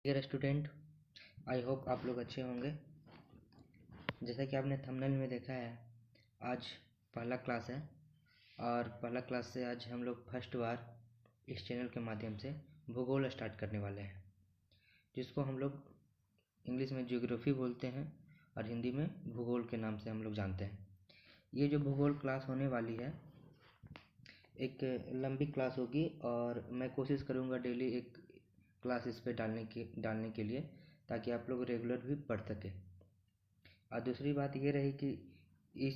Dear student, I hope आप लोग अच्छे होंगे। जैसा कि आपने थंबनेल में देखा है, आज पहला क्लास है और पहला क्लास से आज हम लोग फर्स्ट बार इस चैनल के माध्यम से भूगोल स्टार्ट करने वाले हैं, जिसको हम लोग इंग्लिश में ज्योग्राफी बोलते हैं और हिंदी में भूगोल के नाम से हम लोग जानते हैं। ये जो भूगोल क्लास होने वाली है एक लंबी क्लास होगी और मैं कोशिश करूँगा डेली एक क्लास इस पे डालने के लिए, ताकि आप लोग रेगुलर भी पढ़ सकें। और दूसरी बात ये रही कि इस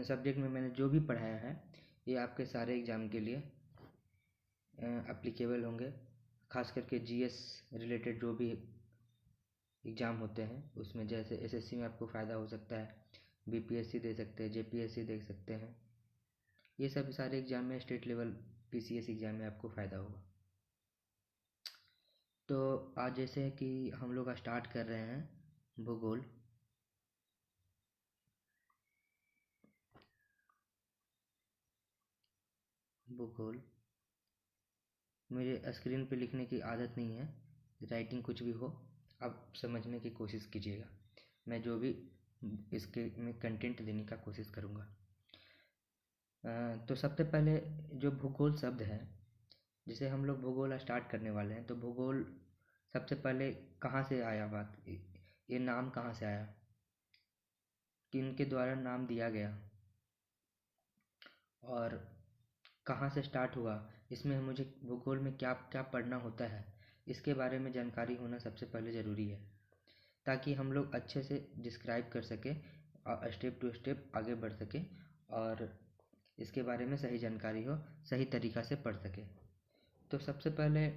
सब्जेक्ट में मैंने जो भी पढ़ाया है ये आपके सारे एग्ज़ाम के लिए एप्लीकेबल होंगे। खास करके जीएस रिलेटेड जो भी एग्ज़ाम होते हैं उसमें, जैसे एसएससी में आपको फ़ायदा हो सकता है, बीपीएससी दे सकते हैं, जेपीएससी दे सकते हैं। ये सब सारे एग्ज़ाम में, स्टेट लेवल पीसीएस एग्ज़ाम में आपको फ़ायदा होगा। तो आज जैसे कि हम लोग स्टार्ट कर रहे हैं भूगोल। मेरे स्क्रीन पे लिखने की आदत नहीं है, राइटिंग कुछ भी हो आप समझने की कोशिश कीजिएगा। मैं जो भी इसके में कंटेंट देने का कोशिश करूँगा। तो सबसे पहले जो भूगोल शब्द है, जिसे हम लोग भूगोल स्टार्ट करने वाले हैं, तो भूगोल सबसे पहले कहाँ से आया, ये नाम कहाँ से आया, किनके द्वारा नाम दिया गया और कहाँ से स्टार्ट हुआ, इसमें मुझे भूगोल में क्या क्या पढ़ना होता है, इसके बारे में जानकारी होना सबसे पहले ज़रूरी है, ताकि हम लोग अच्छे से डिस्क्राइब कर सकें और स्टेप टू स्टेप आगे बढ़ सकें और इसके बारे में सही जानकारी हो, सही तरीक़ा से पढ़ सकें। तो सबसे पहले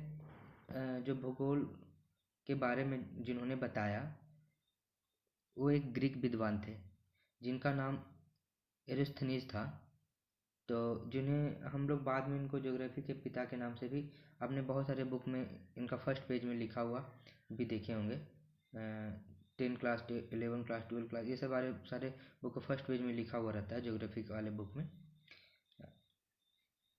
जो भूगोल के बारे में जिन्होंने बताया वो एक ग्रीक विद्वान थे, जिनका नाम एरिस्थनीज था। तो जिन्हें हम लोग बाद में इनको ज्योग्राफी के पिता के नाम से भी, आपने बहुत सारे बुक में इनका फर्स्ट पेज में लिखा हुआ भी देखे होंगे। 10 क्लास 11 क्लास 12 क्लास ये सब सारे बुक का फर्स्ट पेज में लिखा हुआ रहता है ज्योग्राफी वाले बुक में,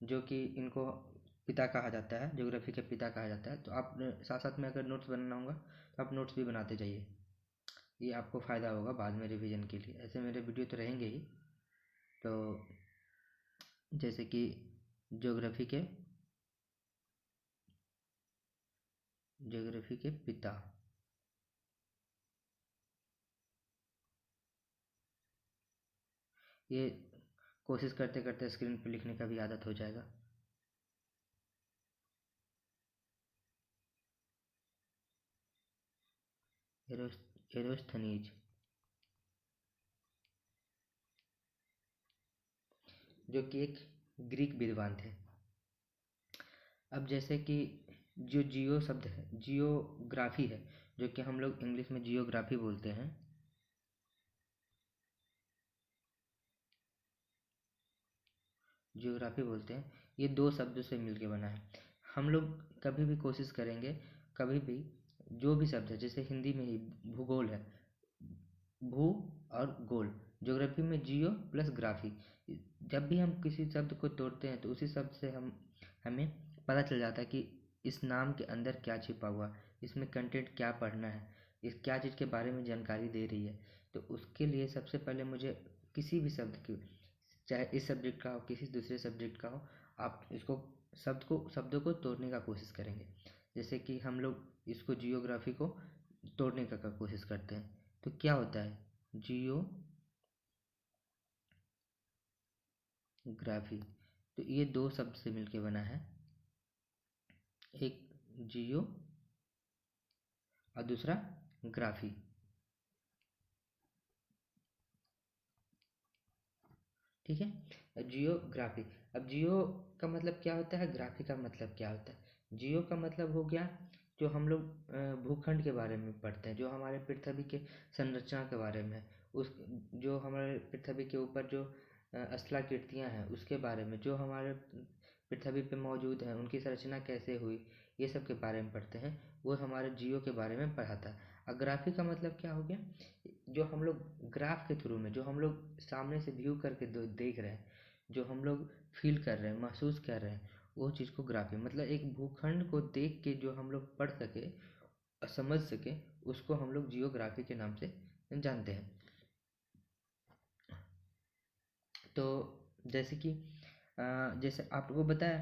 जो कि इनको पिता कहा जाता है, ज्योग्राफी के पिता कहा जाता है। तो आप साथ साथ में अगर नोट्स बनाना होगा तो आप नोट्स भी बनाते जाइए, ये आपको फ़ायदा होगा बाद में रिवीजन के लिए। ऐसे मेरे वीडियो तो रहेंगे ही। तो जैसे कि ज्योग्राफी के पिता, ये कोशिश करते करते स्क्रीन पर लिखने का भी आदत हो जाएगा। एरोस्थनीज, जो कि एक ग्रीक विद्वान थे। अब जैसे कि जो जियो शब्द है, जियोग्राफी है, जो कि हम लोग इंग्लिश में जियोग्राफी बोलते हैं। ये दो शब्दों से मिलके बना है। हम लोग कभी भी कोशिश करेंगे, कभी भी जो भी शब्द है, जैसे हिंदी में ही भूगोल है, भू और गोल, ज्योग्राफी में जियो प्लस ग्राफी। जब भी हम किसी शब्द को तोड़ते हैं तो उसी शब्द से हमें पता चल जाता है कि इस नाम के अंदर क्या छिपा हुआ, इसमें कंटेंट क्या पढ़ना है, इस क्या चीज़ के बारे में जानकारी दे रही है। तो उसके लिए सबसे पहले मुझे किसी भी शब्द की, चाहे इस सब्जेक्ट का हो किसी दूसरे सब्जेक्ट का हो, आप इसको शब्दों को तोड़ने का कोशिश करेंगे। जैसे कि हम लोग इसको जियोग्राफी को तोड़ने का कोशिश करते हैं, तो क्या होता है, जियोग्राफी, तो ये दो शब्द से मिलके बना है, एक जियो और दूसरा ग्राफी। ठीक है, जियोग्राफी। अब जियो का मतलब क्या होता है, ग्राफी का मतलब क्या होता है। जियो का मतलब हो गया जो हम लोग भूखंड के बारे में पढ़ते हैं, जो हमारे पृथ्वी के संरचना के बारे में, उस जो हमारे पृथ्वी के ऊपर जो स्थलाकृतियाँ हैं उसके बारे में, जो हमारे पृथ्वी पे मौजूद हैं उनकी संरचना कैसे हुई, ये सब के बारे में पढ़ते हैं, वो हमारे जियो के बारे में पढ़ाता है। और ग्राफी का मतलब क्या हो गया, जो हम लोग ग्राफ के थ्रू में, जो हम लोग सामने से व्यू करके देख रहे हैं, जो हम लोग फील कर रहे हैं, महसूस कर रहे हैं, वो चीज़ को ग्राफी, मतलब एक भूखंड को देख के जो हम लोग पढ़ सके, समझ सके, उसको हम लोग जियोग्राफी के नाम से जानते हैं। तो जैसे कि जैसे आपको बताया,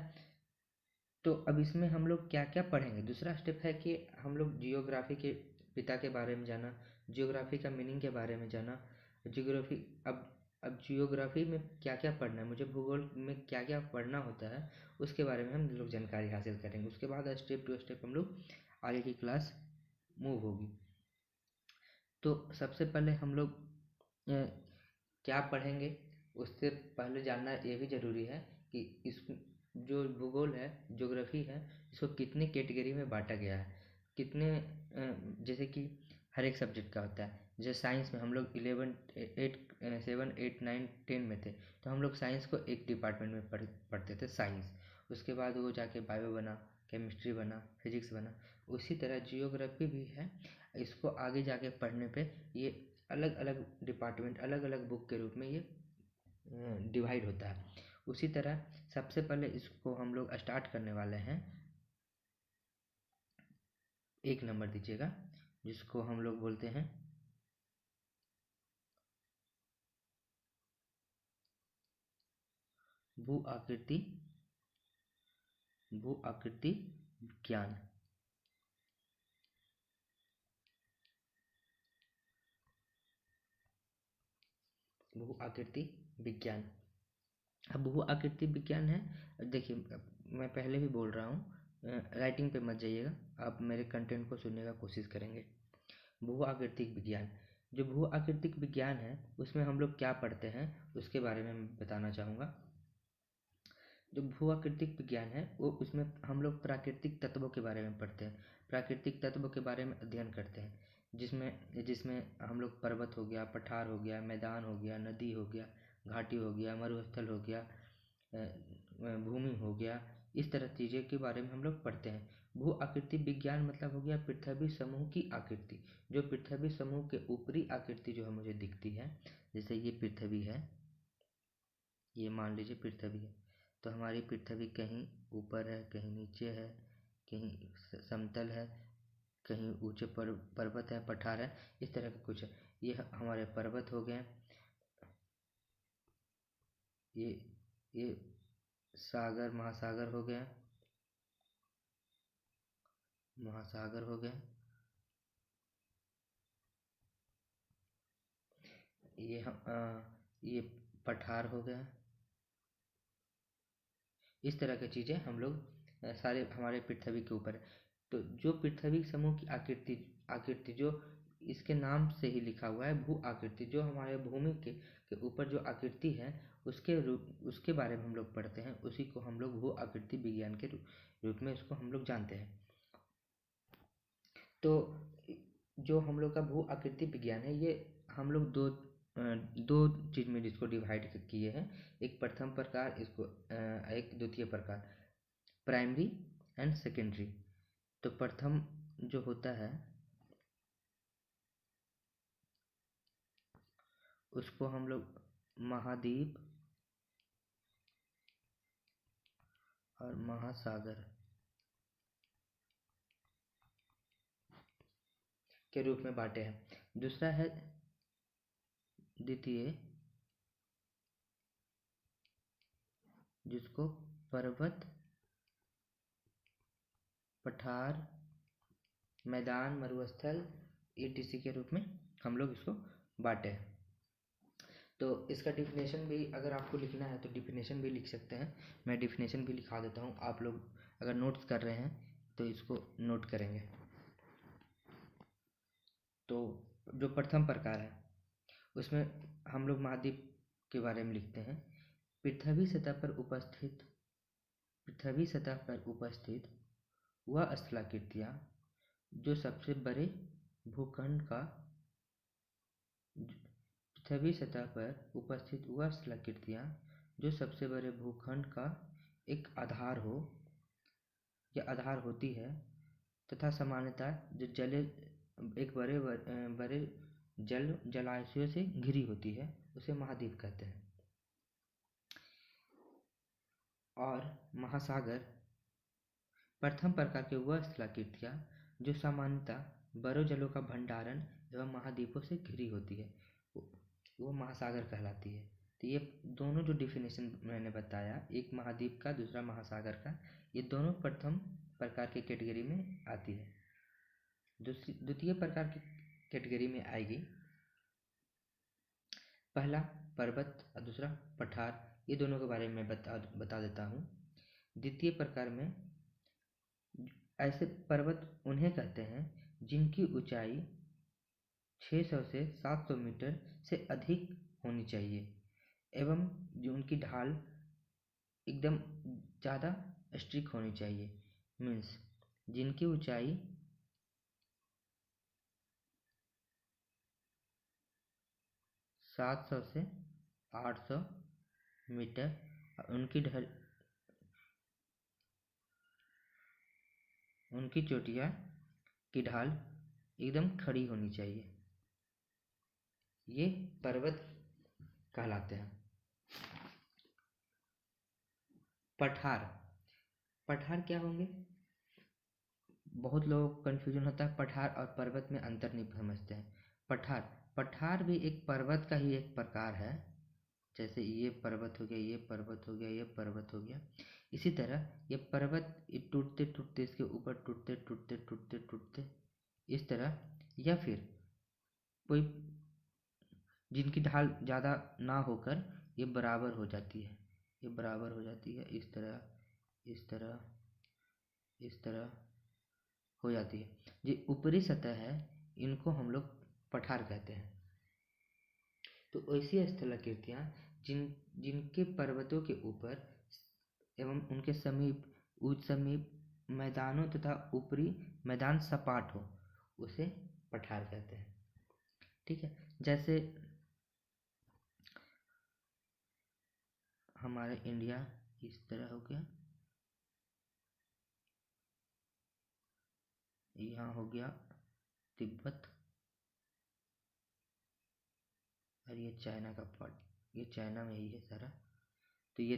तो अब इसमें हम लोग क्या क्या पढ़ेंगे। दूसरा स्टेप है कि हम लोग जियोग्राफी के पिता के बारे में जाना, जियोग्राफी का मीनिंग के बारे में जाना, जियोग्राफी अब जियोग्राफी में क्या क्या पढ़ना है, मुझे भूगोल में क्या क्या पढ़ना होता है, उसके बारे में हम लोग जानकारी हासिल करेंगे। उसके बाद स्टेप टू स्टेप हम लोग आगे की क्लास मूव होगी। तो सबसे पहले हम लोग क्या पढ़ेंगे, उससे पहले जानना ये भी ज़रूरी है कि इस जो भूगोल है, ज्योग्राफी है, इसको कितने कैटेगरी में बांटा गया है, कितने जैसे कि हर एक सब्जेक्ट का होता है। जैसे साइंस में हम लोग 7, 8, 9, 10 में थे, तो हम लोग साइंस को एक डिपार्टमेंट में पढ़ते थे, साइंस। उसके बाद वो जाके बायो बना, केमिस्ट्री बना, फिजिक्स बना। उसी तरह जियोग्राफी भी है, इसको आगे जाके पढ़ने पे ये अलग अलग डिपार्टमेंट, अलग अलग बुक के रूप में ये डिवाइड होता है। उसी तरह सबसे पहले इसको हम लोग स्टार्ट करने वाले हैं, 1 नंबर दीजिएगा, जिसको हम लोग बोलते हैं भू आकृति विज्ञान। भू आकृति विज्ञान। अब भू आकृति विज्ञान है, देखिए मैं पहले भी बोल रहा हूँ, राइटिंग पे मत जाइएगा, आप मेरे कंटेंट को सुनने का कोशिश करेंगे। भू आकृतिक विज्ञान, जो भू आकृतिक विज्ञान है उसमें हम लोग क्या पढ़ते हैं उसके बारे में मैं बताना चाहूँगा। जो भू आकृतिक विज्ञान है वो, उसमें हम लोग प्राकृतिक तत्वों के बारे में पढ़ते हैं, प्राकृतिक तत्वों के बारे में अध्ययन करते हैं, जिसमें जिसमें हम लोग पर्वत हो गया, पठार हो गया, मैदान हो गया, नदी हो गया, घाटी हो गया, मरुस्थल हो गया, भूमि हो गया, इस तरह चीज़ें के बारे में हम लोग पढ़ते हैं। भू आकृति विज्ञान मतलब हो गया पृथ्वी समूह की आकृति, जो पृथ्वी समूह के ऊपरी आकृति जो है मुझे दिखती है, जैसे ये पृथ्वी है, ये मान लीजिए पृथ्वी है, तो हमारी पृथ्वी कहीं ऊपर है, कहीं नीचे है, कहीं समतल है, कहीं ऊंचे पर्वत है, पठार है, इस तरह का कुछ है। ये हमारे पर्वत हो गए, ये सागर, महासागर हो गया, महासागर हो गया, ये पठार हो गया। इस तरह की चीज़ें हम लोग सारे हमारे पृथ्वी के ऊपर है। तो जो पृथ्वी समूह की आकृति जो इसके नाम से ही लिखा हुआ है, भू आकृति, जो हमारे भूमि के ऊपर जो आकृति है उसके बारे में हम लोग पढ़ते हैं, उसी को हम लोग भू आकृति विज्ञान के रूप में उसको हम लोग जानते हैं। तो जो हम लोग का भू आकृति विज्ञान है, ये हम लोग दो चीज़ में इसको डिवाइड किए हैं, एक प्रथम प्रकार, इसको एक द्वितीय प्रकार, प्राइमरी एंड सेकेंडरी। तो प्रथम जो होता है उसको हम लोग महाद्वीप और महासागर के रूप में बांटे हैं। दूसरा है द्वितीय, जिसको पर्वत, पठार, मैदान, मरुस्थल etc के रूप में हम लोग इसको बांटे हैं। तो इसका डिफिनेशन भी अगर आपको लिखना है तो डिफिनेशन भी लिख सकते हैं, मैं डिफिनेशन भी लिखा देता हूँ, आप लोग अगर नोट्स कर रहे हैं तो इसको नोट करेंगे। तो जो प्रथम प्रकार है उसमें हम लोग महाद्वीप के बारे में लिखते हैं। पृथ्वी सतह पर उपस्थित वह स्थलाकृतियाँ जो सबसे बड़े भूखंड का पृथ्वी सतह पर उपस्थित वह स्थलाकृतियाँ जो सबसे बड़े भूखंड का एक आधार हो या आधार होती है, तथा सामान्यतः जो एक बड़े जलाशयों से घिरी होती है, उसे महाद्वीप कहते हैं। और महासागर प्रथम प्रकार की वह स्थलाकृतियाँ जो सामान्यतः बड़े जलों का भंडारण एवं महाद्वीपों से घिरी होती है वो महासागर कहलाती है। तो ये दोनों जो डिफिनेशन मैंने बताया, एक महाद्वीप का दूसरा महासागर का, ये दोनों प्रथम प्रकार के कैटेगरी में आती है। द्वितीय प्रकार की कैटेगरी में आएगी पहला पर्वत और दूसरा पठार। ये दोनों के बारे में बता देता हूँ। द्वितीय प्रकार में ऐसे पर्वत उन्हें कहते हैं जिनकी ऊंचाई 600 से 700 मीटर से अधिक होनी चाहिए एवं जो उनकी ढाल एकदम ज़्यादा स्ट्रिक होनी चाहिए। मीन्स जिनकी ऊंचाई 700 से 800 मीटर, उनकी चोटियाँ की ढाल एकदम खड़ी होनी चाहिए। ये पर्वत कहलाते हैं। पठार क्या होंगे? बहुत लोग कन्फ्यूजन होता है, पठार और पर्वत में अंतर नहीं समझते हैं। पठार भी एक पर्वत का ही एक प्रकार है। जैसे ये पर्वत हो गया, ये पर्वत हो गया, ये पर्वत हो गया, इसी तरह ये पर्वत टूटते टूटते इसके ऊपर टूटते टूटते टूटते टूटते इस तरह, या फिर कोई जिनकी ढाल ज़्यादा ना होकर ये बराबर हो जाती है, ये बराबर हो जाती है, इस तरह इस तरह इस तरह हो जाती है। जो ऊपरी सतह है इनको हम लोग पठार कहते हैं। तो ऐसी स्थलाकृतियाँ जिनके पर्वतों के ऊपर एवं उनके समीप मैदानों तथा ऊपरी मैदान सपाट हो, उसे पठार कहते हैं। ठीक है, जैसे हमारा इंडिया इस तरह हो गया, यहाँ हो गया तिब्बत, और ये चाइना का पार्ट, ये चाइना में ही है सारा। तो ये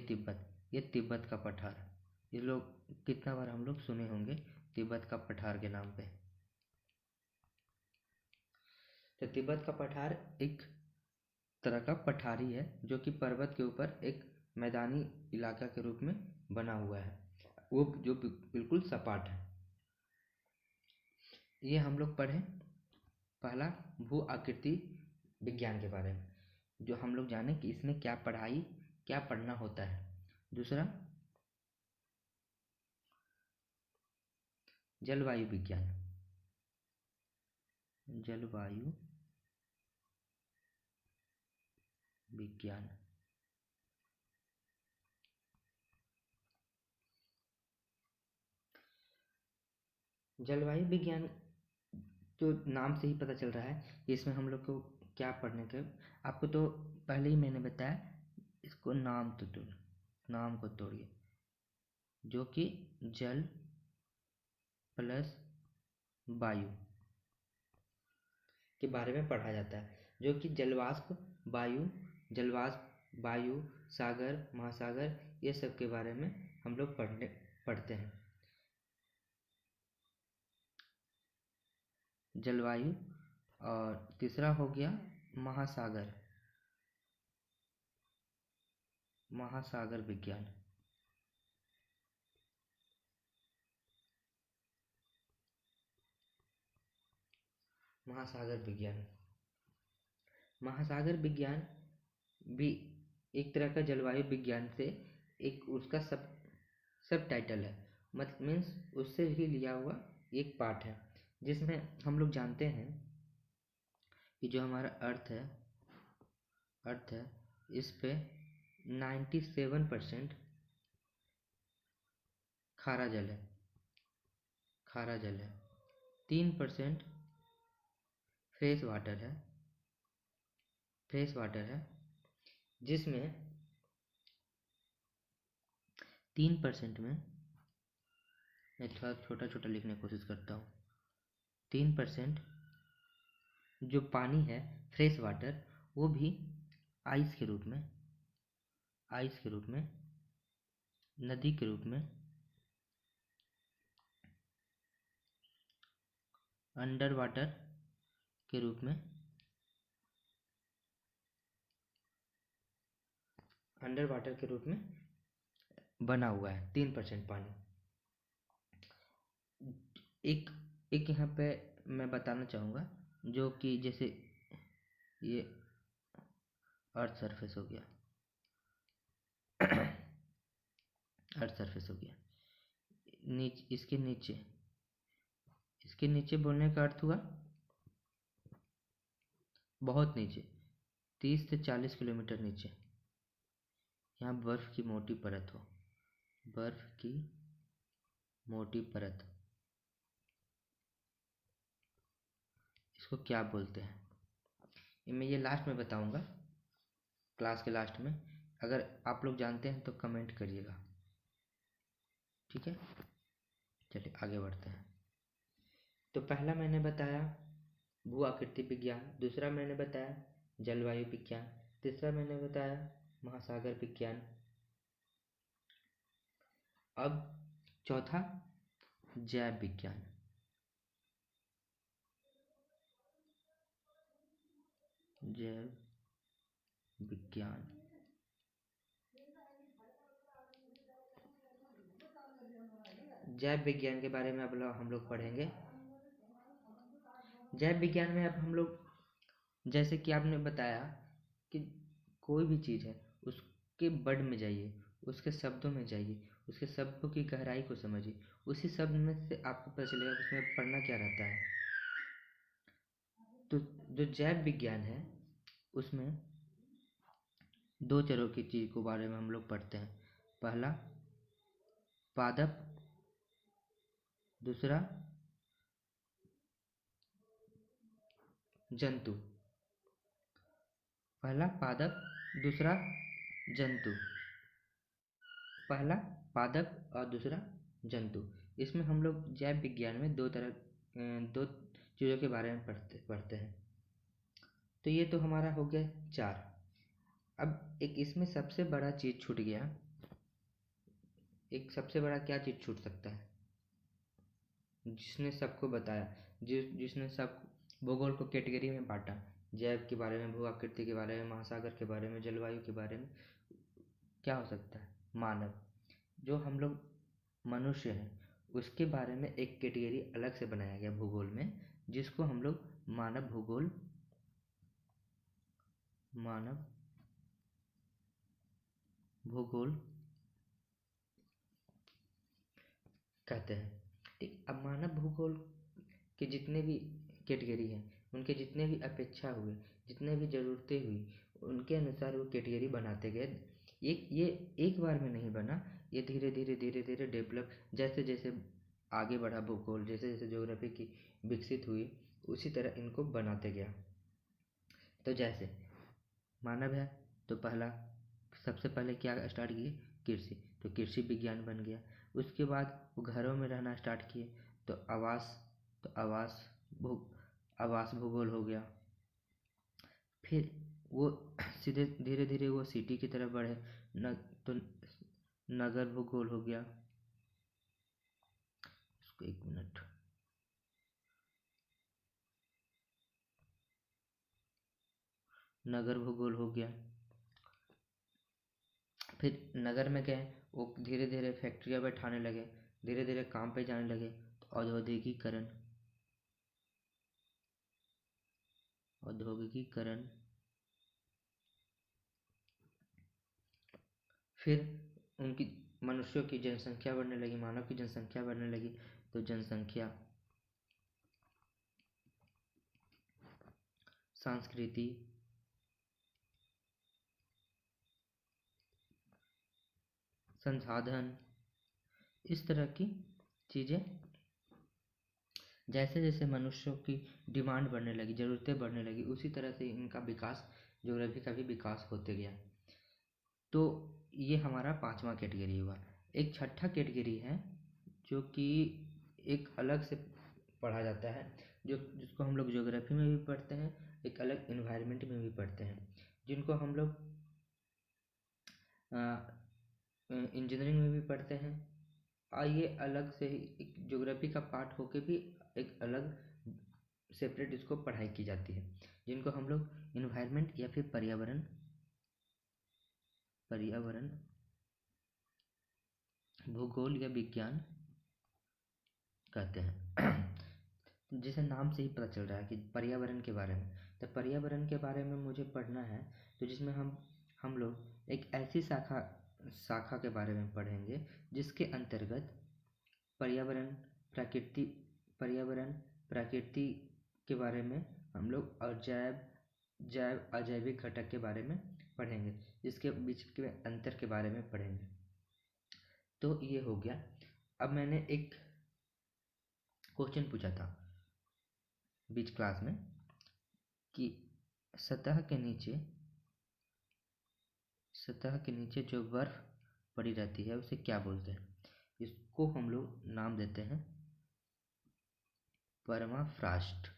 तिब्बत का पठार, ये लोग कितना बार हम लोग सुने होंगे तिब्बत का पठार के नाम पे। तो तिब्बत का पठार एक तरह का पठारी है जो कि पर्वत के ऊपर एक मैदानी इलाका के रूप में बना हुआ है, वो जो बिल्कुल सपाट है। ये हम लोग पढ़ें पहला भू आकृति विज्ञान के बारे में, जो हम लोग जाने कि इसमें क्या पढ़ना होता है। दूसरा जलवायु विज्ञान, जलवायु विज्ञान। जलवायु विज्ञान जो नाम से ही पता चल रहा है इसमें हम लोग को क्या पढ़ने के, आपको तो पहले ही मैंने बताया, इसको नाम को तोड़िए, जो कि जल प्लस वायु के बारे में पढ़ा जाता है, जो कि जलवाष्प वायु सागर महासागर ये सब के बारे में हम लोग पढ़ते हैं। जलवायु, और तीसरा हो गया महासागर विज्ञान। महासागर विज्ञान भी एक तरह का जलवायु विज्ञान से एक उसका सब टाइटल है, मीन्स उससे ही लिया हुआ एक पार्ट है, जिसमें हम लोग जानते हैं कि जो हमारा अर्थ है इस पे 97% खारा जल है, 3% फ्रेश वाटर है, जिसमें 3% में, मैं थोड़ा छोटा छोटा लिखने की कोशिश करता हूँ, 3% जो पानी है फ्रेश वाटर, वो भी आइस के रूप में, नदी के रूप में अंडर वाटर के रूप में बना हुआ है 3% पानी। एक एक यहाँ पे मैं बताना चाहूँगा, जो कि जैसे ये अर्थ सरफेस हो गया अर्थ सरफेस हो गया, इसके नीचे बोलने का अर्थ हुआ बहुत नीचे, 30 से 40 किलोमीटर नीचे। यहाँ बर्फ की मोटी परत हो, बर्फ की मोटी परत, इसको क्या बोलते हैं मैं ये लास्ट में बताऊंगा, क्लास के लास्ट में। अगर आप लोग जानते हैं तो कमेंट करिएगा, ठीक है। चलिए आगे बढ़ते हैं। तो पहला मैंने बताया भू आकृति विज्ञान, दूसरा मैंने बताया जलवायु विज्ञान, तीसरा मैंने बताया महासागर विज्ञान। अब चौथा जैव विज्ञान। जैव विज्ञान के बारे में अब हम लोग पढ़ेंगे। जैव विज्ञान में अब हम लोग, जैसे कि आपने बताया कि कोई भी चीज़ है उसके वर्ड में जाइए, उसके शब्दों में जाइए, उसके शब्दों की गहराई को समझिए, उसी शब्द में से आपको पता चलेगा उसमें पढ़ना क्या रहता है। तो जो जैव विज्ञान है उसमें दो तरह की चीज़ के बारे में हम लोग पढ़ते हैं। पहला पादप, दूसरा जंतु। पहला पादप, दूसरा जंतु। पहला पादप और दूसरा जंतु। इसमें हम लोग जैव विज्ञान में दो चीज़ों के बारे में पढ़ते हैं। तो ये तो हमारा हो गया 4। अब एक इसमें सबसे बड़ा चीज़ छूट गया। एक सबसे बड़ा क्या चीज़ छूट सकता है, जिसने सबको बताया, जिसने सब भूगोल को कैटेगरी में बांटा, जैव के बारे में, भू आकृति के बारे में, महासागर के बारे में, जलवायु के बारे में, क्या हो सकता है, मानव। जो हम लोग मनुष्य हैं उसके बारे में एक कैटेगरी अलग से बनाया गया भूगोल में, जिसको हम लोग मानव भूगोल कहते हैं। ठीक, अब मानव भूगोल के जितने भी कैटेगरी हैं, उनके जितने भी अपेक्षा हुए, जितने भी ज़रूरतें हुई, उनके अनुसार वो कैटेगरी बनाते गए। ये एक बार में नहीं बना, ये धीरे धीरे डेवलप, जैसे जैसे आगे बढ़ा भूगोल, जैसे जैसे ज्योग्राफी की विकसित हुई, उसी तरह इनको बनाते गया। तो जैसे मानव है तो सबसे पहले क्या स्टार्ट किए, कृषि, तो कृषि विज्ञान बन गया। उसके बाद वो घरों में रहना स्टार्ट किए तो आवास भूगोल हो गया। फिर वो सीधे धीरे धीरे वो सिटी की तरफ बढ़े, तो नगर भूगोल हो गया। इसको 1 मिनट, नगर भूगोल हो गया। फिर नगर में गए, वो धीरे धीरे फैक्ट्रियाँ बैठाने लगे, धीरे धीरे काम पे जाने लगे, तो औद्योगिकीकरण। फिर उनकी मनुष्यों की जनसंख्या बढ़ने लगी, मानव की जनसंख्या बढ़ने लगी, तो जनसंख्या, संस्कृति, संसाधन, इस तरह की चीज़ें। जैसे जैसे मनुष्यों की डिमांड बढ़ने लगी, ज़रूरतें बढ़ने लगी, उसी तरह से इनका विकास, ज्योग्राफी का भी विकास होते गया। तो ये हमारा 5वां कैटेगरी हुआ। एक छठा कैटेगरी है जो कि एक अलग से पढ़ा जाता है, जिसको हम लोग ज्योग्राफी में भी पढ़ते हैं, एक अलग इन्वायरमेंट में भी पढ़ते हैं, जिनको हम लोग इंजीनियरिंग में भी पढ़ते हैं। और ये अलग से एक ज्योग्राफी का पार्ट होके भी एक अलग सेपरेट इसको पढ़ाई की जाती है, जिनको हम लोग इन्वायरमेंट या फिर पर्यावरण भूगोल या विज्ञान कहते हैं। जिसे नाम से ही पता चल रहा है कि पर्यावरण के बारे में, तो पर्यावरण के बारे में मुझे पढ़ना है, तो जिसमें हम लोग एक ऐसी शाखा के बारे में पढ़ेंगे जिसके अंतर्गत पर्यावरण पर्यावरण प्रकृति के बारे में हम लोग, और जैव अजैविक घटक के बारे में पढ़ेंगे, जिसके बीच के अंतर के बारे में पढ़ेंगे। तो ये हो गया। अब मैंने एक क्वेश्चन पूछा था बीच क्लास में कि सतह के नीचे जो बर्फ पड़ी रहती है उसे क्या बोलते हैं। इसको हम लोग नाम देते हैं परमाफ्रॉस्ट।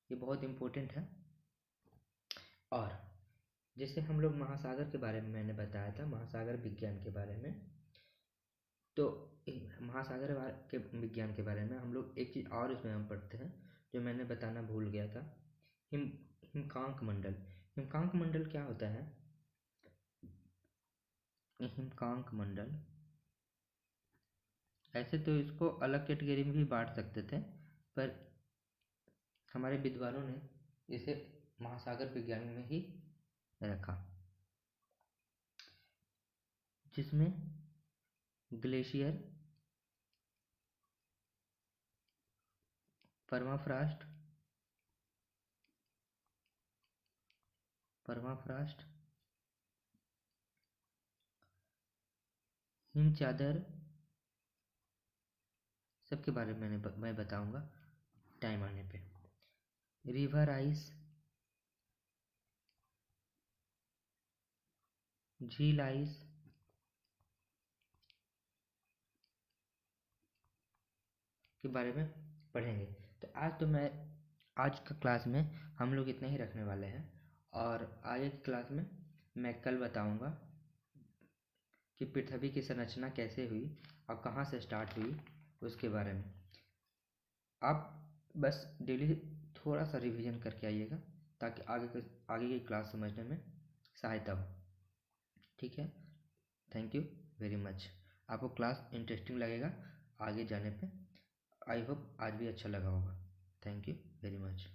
ये बहुत इम्पोर्टेंट है। और जैसे हम लोग महासागर के बारे में मैंने बताया था, महासागर विज्ञान के बारे में, तो महासागर के विज्ञान के बारे में हम लोग एक चीज़ और इसमें हम पढ़ते हैं जो मैंने बताना भूल गया था। हिमकांक मंडल। हिमकांक मंडल क्या होता है? हिमकांक मंडल, ऐसे तो इसको अलग कैटेगरी में भी बांट सकते थे, पर हमारे विद्वानों ने इसे महासागर विज्ञान में ही रखा, जिसमें ग्लेशियर, परमाफ्रॉस्ट, हिमचादर, सबके बारे में मैं बताऊंगा टाइम आने पे। रिवर आइस, झील आइस, के बारे में पढ़ेंगे। तो आज का क्लास में हम लोग इतना ही रखने वाले हैं, और आगे की क्लास में मैं कल बताऊंगा कि पृथ्वी की संरचना कैसे हुई और कहाँ से स्टार्ट हुई, उसके बारे में। आप बस डेली थोड़ा सा रिवीजन करके आइएगा, ताकि आगे की क्लास समझने में सहायता हो। ठीक है, थैंक यू वेरी मच। आपको क्लास इंटरेस्टिंग लगेगा आगे जाने पे। आई होप आज भी अच्छा लगा होगा। Thank you very much.